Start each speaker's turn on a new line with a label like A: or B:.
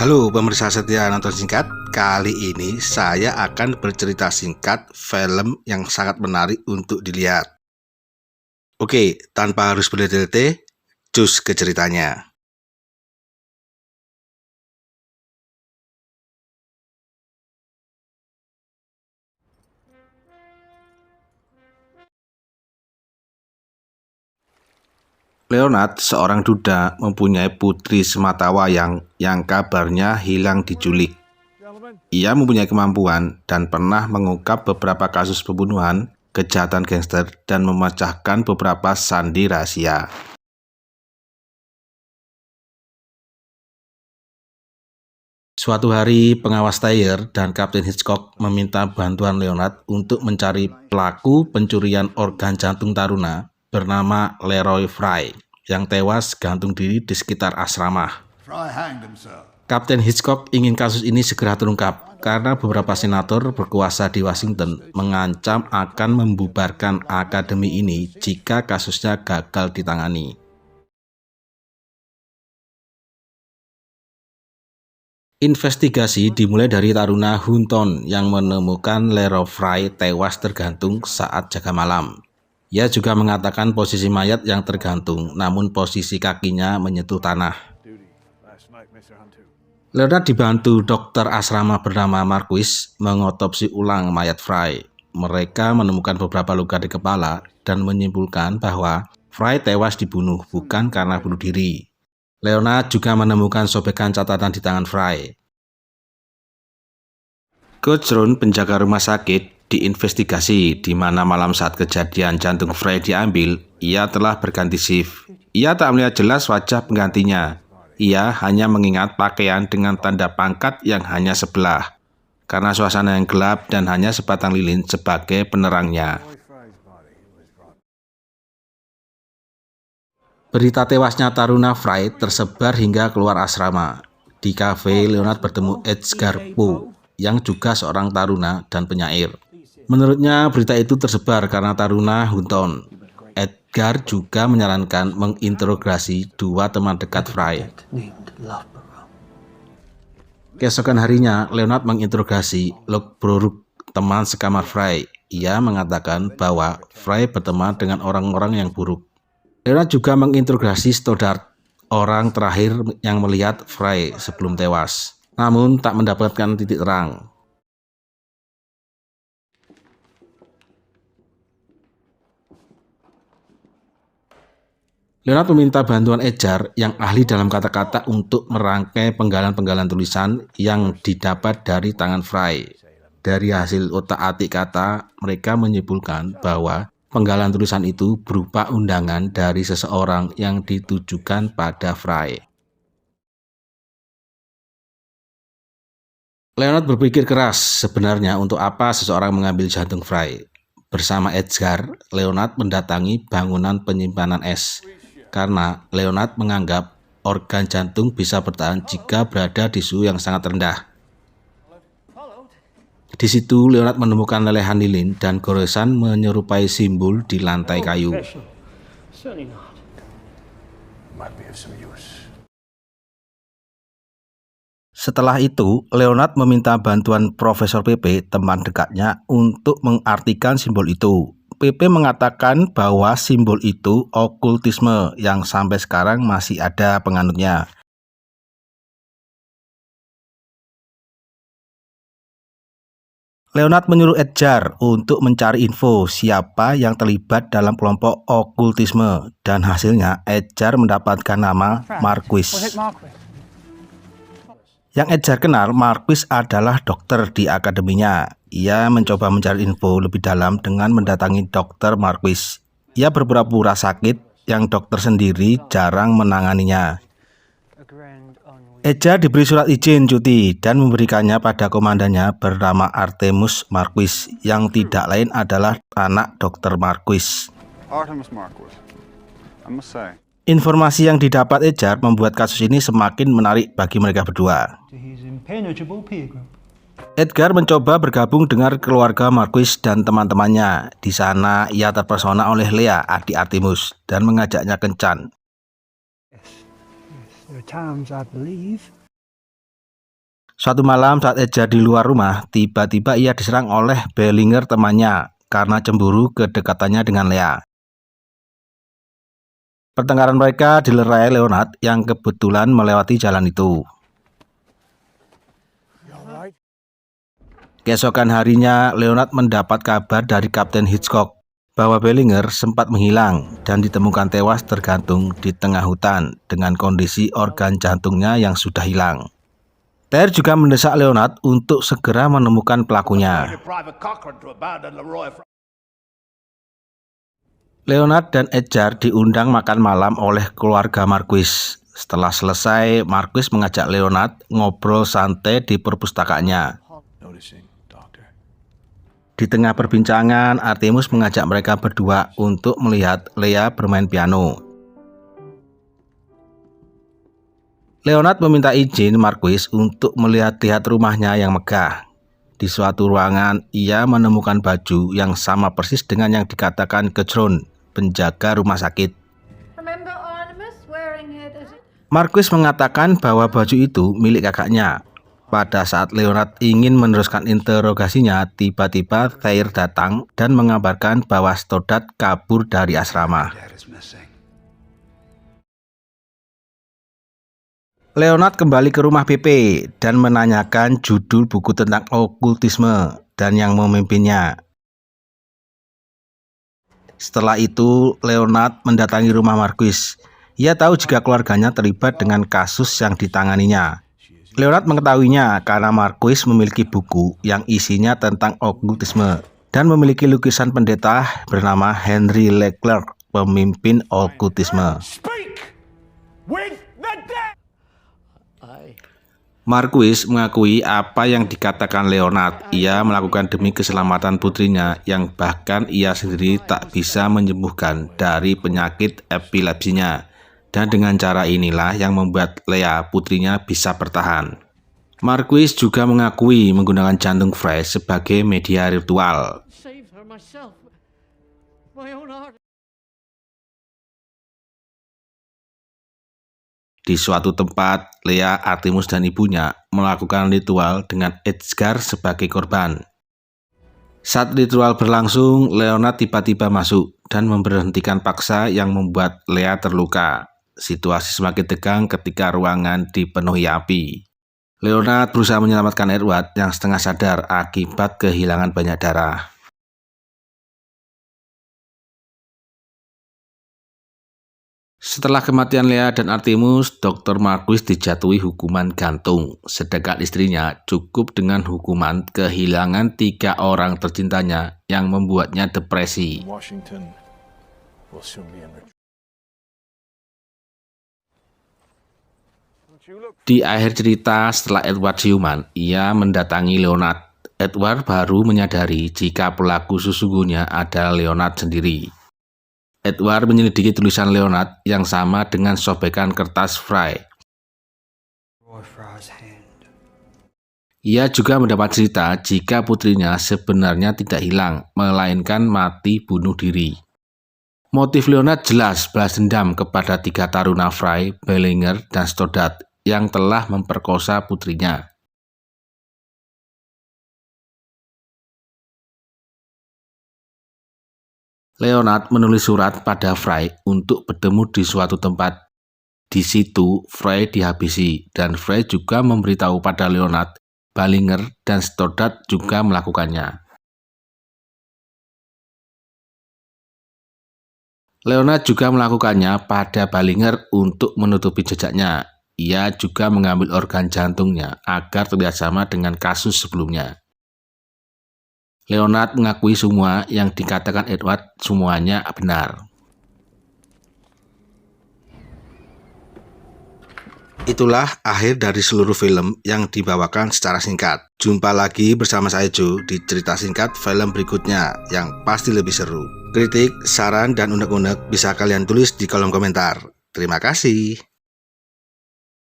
A: Halo pemirsa setia nonton singkat. Kali ini saya akan bercerita singkat film yang sangat menarik untuk dilihat. Oke, tanpa harus bertele-tele, cus ke ceritanya. Leonard, seorang duda, mempunyai putri sematawayang yang kabarnya hilang diculik. Ia mempunyai kemampuan dan pernah mengungkap beberapa kasus pembunuhan, kejahatan gangster, dan memecahkan beberapa sandi rahasia. Suatu hari, pengawas Thayer dan Kapten Hitchcock meminta bantuan Leonard untuk mencari pelaku pencurian organ jantung taruna bernama Leroy Fry yang tewas gantung diri di sekitar asrama. Kapten Hitchcock ingin kasus ini segera terungkap karena beberapa senator berkuasa di Washington mengancam akan membubarkan akademi ini jika kasusnya gagal ditangani. Investigasi dimulai dari taruna Hunton yang menemukan Leroy Fry tewas tergantung saat jaga malam. Ia juga mengatakan posisi mayat yang tergantung, namun posisi kakinya menyentuh tanah. Leonard dibantu dokter asrama bernama Marquis mengotopsi ulang mayat Fry. Mereka menemukan beberapa luka di kepala dan menyimpulkan bahwa Fry tewas dibunuh bukan karena bunuh diri. Leonard juga menemukan sobekan catatan di tangan Fry. Coach Ron, penjaga rumah sakit, diinvestigasi di mana malam saat kejadian jantung Fry diambil, ia telah berganti shift. Ia tak melihat jelas wajah penggantinya. Ia hanya mengingat pakaian dengan tanda pangkat yang hanya sebelah, karena suasana yang gelap dan hanya sebatang lilin sebagai penerangnya. Berita tewasnya taruna Fry tersebar hingga keluar asrama. Di kafe, Leonard bertemu Edgar Poe, yang juga seorang taruna dan penyair. Menurutnya, berita itu tersebar karena taruna Hunton. Edgar juga menyarankan menginterogasi dua teman dekat Fry. Keesokan harinya, Leonard menginterogasi Luke Brooke, teman sekamar Fry. Ia mengatakan bahwa Fry berteman dengan orang-orang yang buruk. Leonard juga menginterogasi Stoddard, orang terakhir yang melihat Fry sebelum tewas, namun tak mendapatkan titik terang. Leonard meminta bantuan Edgar yang ahli dalam kata-kata untuk merangkai penggalan-penggalan tulisan yang didapat dari tangan Fry. Dari hasil otak-atik kata, mereka menyimpulkan bahwa penggalan tulisan itu berupa undangan dari seseorang yang ditujukan pada Fry. Leonard berpikir keras, sebenarnya untuk apa seseorang mengambil jantung Fry. Bersama Edgar, Leonard mendatangi bangunan penyimpanan es, karena Leonard menganggap organ jantung bisa bertahan jika berada di suhu yang sangat rendah. Di situ Leonard menemukan lelehan lilin dan goresan menyerupai simbol di lantai kayu. Setelah itu, Leonard meminta bantuan Profesor Pepe, teman dekatnya, untuk mengartikan simbol itu. Pepe mengatakan bahwa simbol itu okultisme yang sampai sekarang masih ada penganutnya. Leonard menyuruh Edgar untuk mencari info siapa yang terlibat dalam kelompok okultisme, dan hasilnya Edgar mendapatkan nama Marquis. Yang Edgar kenal, Marquis adalah dokter di akademinya. Ia mencoba mencari info lebih dalam dengan mendatangi dokter Marquis. Ia berpura-pura sakit yang dokter sendiri jarang menanganinya. Edgar diberi surat izin cuti dan memberikannya pada komandannya bernama Artemus Marquis, yang tidak lain adalah anak dokter Marquis. Informasi yang didapat Edgar membuat kasus ini semakin menarik bagi mereka berdua. Edgar mencoba bergabung dengan keluarga Marquis dan teman-temannya. Di sana ia terpesona oleh Lea, adik Artemus, dan mengajaknya kencan. Suatu malam saat Edgar di luar rumah, tiba-tiba ia diserang oleh Bellinger temannya karena cemburu kedekatannya dengan Lea. Pertengkaran mereka dilerai Leonard yang kebetulan melewati jalan itu. Keesokan harinya, Leonard mendapat kabar dari Kapten Hitchcock bahwa Bellinger sempat menghilang dan ditemukan tewas tergantung di tengah hutan dengan kondisi organ jantungnya yang sudah hilang. Ter juga mendesak Leonard untuk segera menemukan pelakunya. Leonard dan Edgar diundang makan malam oleh keluarga Marquis. Setelah selesai, Marquis mengajak Leonard ngobrol santai di perpustakaannya. Di tengah perbincangan, Artemus mengajak mereka berdua untuk melihat Lea bermain piano. Leonard meminta izin Marquis untuk melihat-lihat rumahnya yang megah. Di suatu ruangan, ia menemukan baju yang sama persis dengan yang dikatakan Gudrun, penjaga rumah sakit. Marquis mengatakan bahwa baju itu milik kakaknya. Pada saat Leonard ingin meneruskan interogasinya, tiba-tiba Thayer datang dan mengabarkan bahwa Stoddard kabur dari asrama. Leonard kembali ke rumah BP dan menanyakan judul buku tentang okultisme dan yang memimpinnya. Setelah itu, Leonard mendatangi rumah Marquis. Ia tahu jika keluarganya terlibat dengan kasus yang ditanganinya. Leonard mengetahuinya karena Marquis memiliki buku yang isinya tentang okultisme dan memiliki lukisan pendeta bernama Henry Leclerc, pemimpin okultisme. Marquis mengakui apa yang dikatakan Leonard. Ia melakukan demi keselamatan putrinya yang bahkan ia sendiri tak bisa menyembuhkan dari penyakit epilepsinya. Dan dengan cara inilah yang membuat Lea putrinya bisa bertahan. Marquis juga mengakui menggunakan jantung Frey sebagai media ritual. Di suatu tempat, Lea, Artemus, dan ibunya melakukan ritual dengan Edgar sebagai korban. Saat ritual berlangsung, Leonard tiba-tiba masuk dan memberhentikan paksa yang membuat Lea terluka. Situasi semakin tegang ketika ruangan dipenuhi api. Leonard berusaha menyelamatkan Edward yang setengah sadar akibat kehilangan banyak darah. Setelah kematian Lea dan Artemus, Dr. Marquis dijatuhi hukuman gantung, sedangkan istrinya cukup dengan hukuman kehilangan 3 orang tercintanya yang membuatnya depresi. Di akhir cerita, setelah Edward siuman, ia mendatangi Leonard. Edward baru menyadari jika pelaku sesungguhnya adalah Leonard sendiri. Edward menyelidiki tulisan Leonard yang sama dengan sobekan kertas Frey. Ia juga mendapat cerita jika putrinya sebenarnya tidak hilang, melainkan mati bunuh diri. Motif Leonard jelas balas dendam kepada 3 taruna Frey, Bellinger, dan Stoddard yang telah memperkosa putrinya. Leonard menulis surat pada Frey untuk bertemu di suatu tempat. Di situ, Frey dihabisi, dan Frey juga memberitahu pada Leonard, Bellinger, dan Stoddard juga melakukannya. Leonard juga melakukannya pada Bellinger untuk menutupi jejaknya. Ia juga mengambil organ jantungnya agar terlihat sama dengan kasus sebelumnya. Leonard mengakui semua yang dikatakan Edward semuanya benar. Itulah akhir dari seluruh film yang dibawakan secara singkat. Jumpa lagi bersama saya Joe di cerita singkat film berikutnya yang pasti lebih seru. Kritik, saran, dan unek-unek bisa kalian tulis di kolom komentar. Terima kasih.